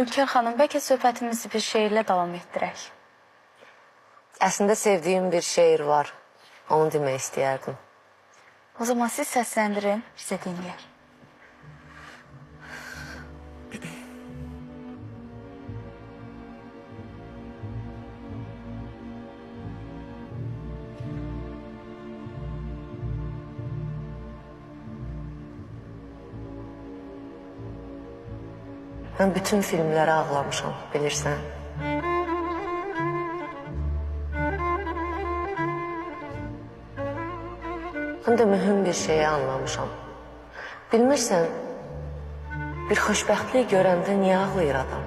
Ülker xanım, bəlkə söhbətimizi bir şeirlə davam etdirək. Əslində sevdiyim bir şeir var. Onu demək istəyərdim. O zaman siz səsləndirin, bizə dinləyək. Mən bütün filmlərə ağlamışam, bilirsən. Həm də mühüm bir şeyi anlamışam. Bilmirsən, bir xoşbəxtlik görəndə niyə ağlayır adam?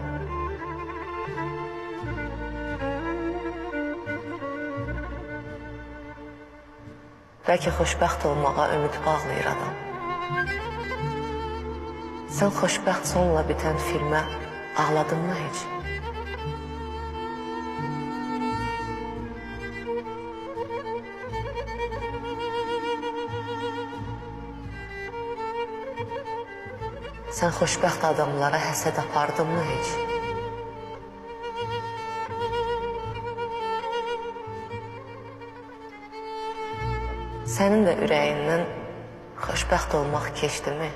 Bəlkə xoşbəxt olmağa ümid bağlayır adam. Sən xoşbəxt sonla bitən filmə ağladın mı heç? Sən xoşbəxt adamlara həsəd apardın mı heç? Sənin də ürəyindən xoşbəxt olmaq keçdi mi?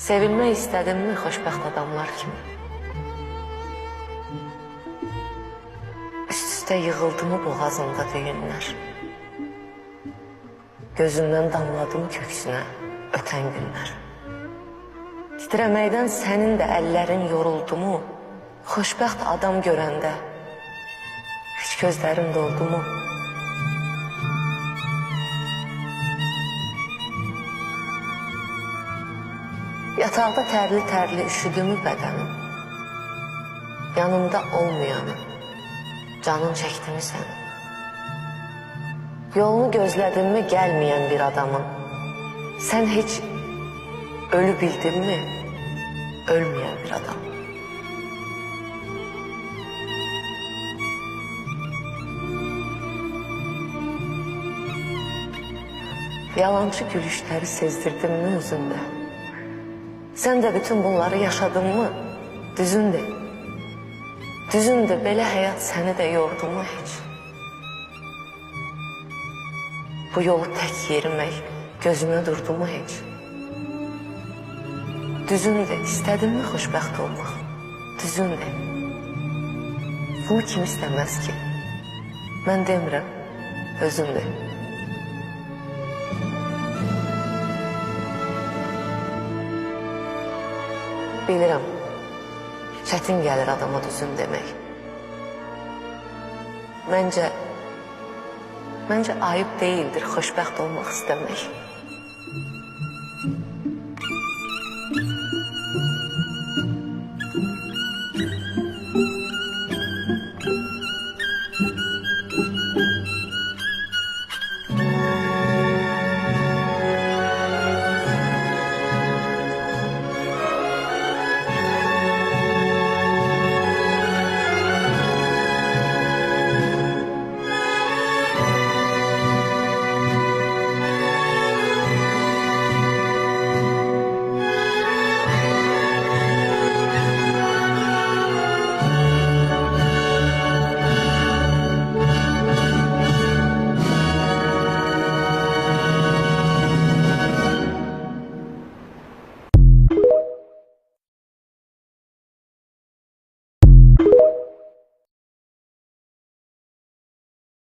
Sevilmək istədinmi xoşbəxt adamlar kimi? Üst-üstə yığıldı mı boğazında düyünlər? Gözündən damladı mı köksünə ötən günlər? Titrəməkdən sənin də əllərin yoruldu mu? Xoşbəxt adam görəndə heç gözlərin doldu mu? Yataqda tərli-tərli üşüdümü bədənim? Yanımda olmayanı, canın çəkdimi sənin? Yolunu gözlədinmi gəlməyən bir adamın? Sən heç ölü bildinmi, ölməyən bir adam? Yalancı gülüşləri sezdirdinmi özündə? Sən də bütün bunları yaşadın mı? Düzündür. Düzündür, belə həyat səni də yordu mu heç? Bu yolu tək yerimək gözünə durdu mu heç? Düzündür, istədin mi xoşbəxt olmaq? Düzündür. Bunu kim istəməz ki? Mən demirəm, özündür. Bilirəm, çətin gəlir adama düzün demək. Məncə ayıb deyildir xoşbəxt olmaq istəmək.